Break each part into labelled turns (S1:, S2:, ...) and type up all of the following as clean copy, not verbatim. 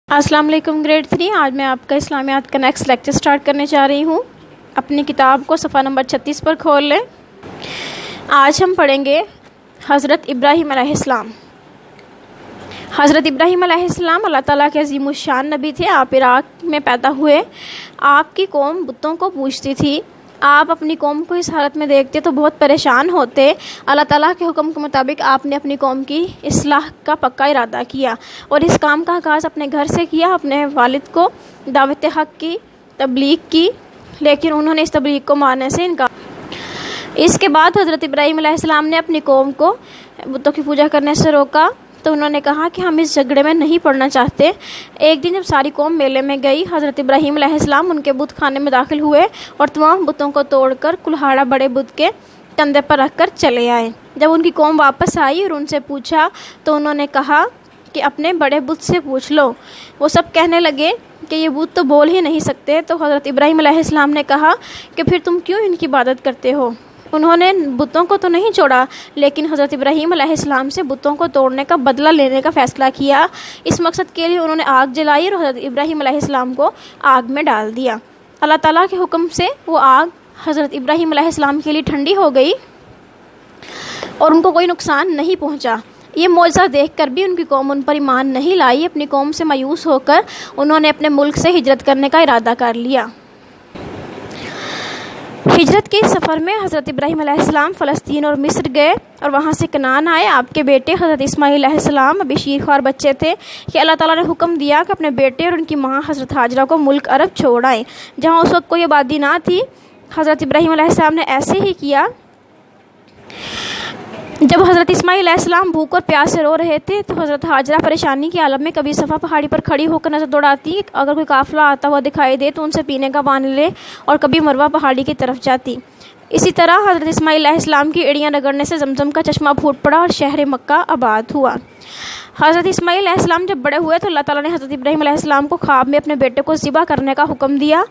S1: السلام علیکم گریڈ 3۔ آج میں آپ کا اسلامیات کا نیکسٹ لیکچر سٹارٹ کرنے جا رہی ہوں۔ اپنی کتاب کو صفحہ نمبر 36 پر کھول لیں۔ آج ہم پڑھیں گے حضرت ابراہیم علیہ السلام۔ حضرت ابراہیم علیہ السلام اللہ تعالیٰ کے عظیم الشان نبی تھے۔ آپ عراق میں پیدا ہوئے۔ آپ کی قوم بتوں کو پوجتی تھی۔ آپ اپنی قوم کو اس حالت میں دیکھتے تو بہت پریشان ہوتے۔ اللہ تعالیٰ کے حکم کے مطابق آپ نے اپنی قوم کی اصلاح کا پکا ارادہ کیا اور اس کام کا آغاز اپنے گھر سے کیا۔ اپنے والد کو دعوت حق کی تبلیغ کی، لیکن انہوں نے اس تبلیغ کو ماننے سے انکار۔ اس کے بعد حضرت ابراہیم علیہ السلام نے اپنی قوم کو بتوں کی پوجا کرنے سے روکا، تو انہوں نے کہا کہ ہم اس جھگڑے میں نہیں پڑنا چاہتے۔ ایک دن جب ساری قوم میلے میں گئی، حضرت ابراہیم علیہ السلام ان کے بت خانے میں داخل ہوئے اور تمام بتوں کو توڑ کر کلہاڑا بڑے بت کے کندھے پر رکھ کر چلے آئے۔ جب ان کی قوم واپس آئی اور ان سے پوچھا تو انہوں نے کہا کہ اپنے بڑے بت سے پوچھ لو۔ وہ سب کہنے لگے کہ یہ بت تو بول ہی نہیں سکتے۔ تو حضرت ابراہیم علیہ السلام نے کہا کہ پھر تم کیوں ان کی عبادت کرتے ہو؟ انہوں نے بتوں کو تو نہیں چھوڑا، لیکن حضرت ابراہیم علیہ السلام سے بتوں کو توڑنے کا بدلہ لینے کا فیصلہ کیا۔ اس مقصد کے لیے انہوں نے آگ جلائی اور حضرت ابراہیم علیہ السلام کو آگ میں ڈال دیا۔ اللہ تعالیٰ کے حکم سے وہ آگ حضرت ابراہیم علیہ السلام کے لیے ٹھنڈی ہو گئی اور ان کو کوئی نقصان نہیں پہنچا۔ یہ معجزہ دیکھ کر بھی ان کی قوم ان پر ایمان نہیں لائی۔ اپنی قوم سے مایوس ہو کر انہوں نے اپنے ملک سے ہجرت کرنے کا ارادہ کر لیا۔ ہجرت کے سفر میں حضرت ابراہیم علیہ السلام فلسطین اور مصر گئے اور وہاں سے کنعان آئے۔ آپ کے بیٹے حضرت اسماعیل علیہ السلام ابھی شیرخوار بچے تھے کہ اللہ تعالیٰ نے حکم دیا کہ اپنے بیٹے اور ان کی ماں حضرت ہاجرہ کو ملک عرب چھوڑ آئے، جہاں اس وقت کوئی آبادی نہ تھی۔ حضرت ابراہیم علیہ السلام نے ایسے ہی کیا۔ جب حضرت اسماعیل علیہ السلام بھوک اور پیاس سے رو رہے تھے تو حضرت ہاجرہ پریشانی کے عالم میں کبھی صفا پہاڑی پر کھڑی ہو کر نظر دوڑاتی، اگر کوئی قافلہ آتا ہوا دکھائی دے تو ان سے پینے کا پانی لے، اور کبھی مروہ پہاڑی کی طرف جاتی۔ اسی طرح حضرت اسماعیل علیہ السلام کی ایڑیاں رگڑنے سے زمزم کا چشمہ پھوٹ پڑا اور شہر مکہ آباد ہوا۔ حضرت اسماعیل علیہ السلام جب بڑے ہوئے تو اللہ تعالیٰ نے حضرت ابراہیم علیہ السلام کو خواب میں اپنے بیٹے کو ذبح کرنے کا حکم دیا۔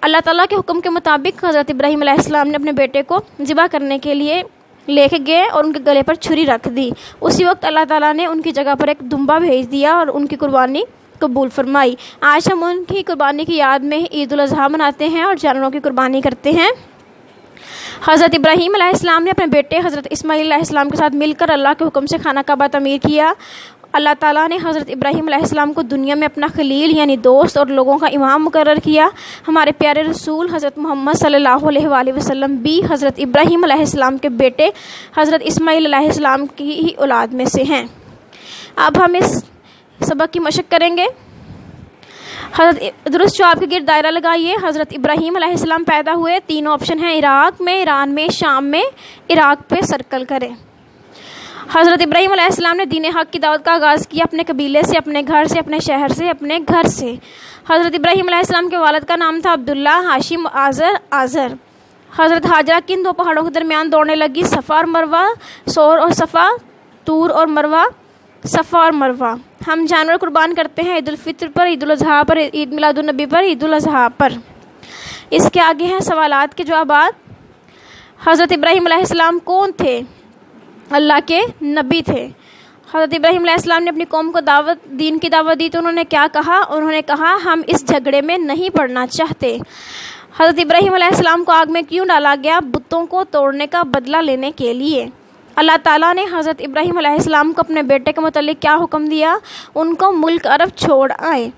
S1: اللہ تعالیٰ کے حکم کے مطابق حضرت ابراہیم علیہ السلام نے اپنے بیٹے کو ذبح کرنے کے لیے لے کے گئے اور ان کے گلے پر چھری رکھ دی۔ اسی وقت اللہ تعالیٰ نے ان کی جگہ پر ایک دمبا بھیج دیا اور ان کی قربانی قبول فرمائی۔ آج ہم ان کی قربانی کی یاد میں عید الاضحیٰ مناتے ہیں اور جانوروں کی قربانی کرتے ہیں۔ حضرت ابراہیم علیہ السلام نے اپنے بیٹے حضرت اسماعیل علیہ السلام کے ساتھ مل کر اللہ کے حکم سے خانہ کعبہ تعمیر کیا۔ اللہ تعالیٰ نے حضرت ابراہیم علیہ السلام کو دنیا میں اپنا خلیل یعنی دوست اور لوگوں کا امام مقرر کیا۔ ہمارے پیارے رسول حضرت محمد صلی اللہ علیہ وآلہ وسلم بھی حضرت ابراہیم علیہ السلام کے بیٹے حضرت اسماعیل علیہ السلام کی ہی اولاد میں سے ہیں۔ اب ہم اس سبق کی مشق کریں گے۔ حضرت درست جواب کے گرد دائرہ لگائیے۔ حضرت ابراہیم علیہ السلام پیدا ہوئے، تین آپشن ہیں، عراق میں، ایران میں، شام میں۔ عراق پہ سرکل کریں۔ حضرت ابراہیم علیہ السلام نے دین حق کی دعوت کا آغاز کیا اپنے قبیلے سے، اپنے گھر سے، اپنے شہر سے، اپنے گھر سے۔ حضرت ابراہیم علیہ السلام کے والد کا نام تھا عبداللہ، ہاشم، آزر۔ حضرت ہاجرہ کن دو پہاڑوں کے درمیان دوڑنے لگی؟ صفا اور مروہ، سور اور صفا، طور اور مروہ، صفا اور مروہ۔ ہم جانور قربان کرتے ہیں عید الفطر پر، عید الاضحیٰ پر، عید میلاد النبی پر، عید الاضحیٰ پر۔ اس کے آگے ہیں سوالات کے جوابات۔ حضرت ابراہیم علیہ السلام کون تھے؟ اللہ کے نبی تھے۔ حضرت ابراہیم علیہ السلام نے اپنی قوم کو دین کی دعوت دی تو انہوں نے کیا کہا؟ انہوں نے کہا ہم اس جھگڑے میں نہیں پڑنا چاہتے۔ حضرت ابراہیم علیہ السلام کو آگ میں کیوں ڈالا گیا؟ بتوں کو توڑنے کا بدلہ لینے کے لیے۔ اللہ تعالیٰ نے حضرت ابراہیم علیہ السلام کو اپنے بیٹے کے متعلق کیا حکم دیا؟ ان کو ملک عرب چھوڑ آئے۔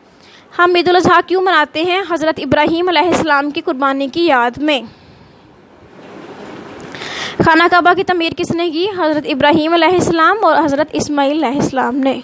S1: ہم عید الاضحیٰ کیوں مناتے ہیں؟ حضرت ابراہیم علیہ السلام کی قربانی کی یاد میں۔ خانہ کعبہ کی تعمیر کس نے کی؟ حضرت ابراہیم علیہ السلام اور حضرت اسماعیل علیہ السلام نے۔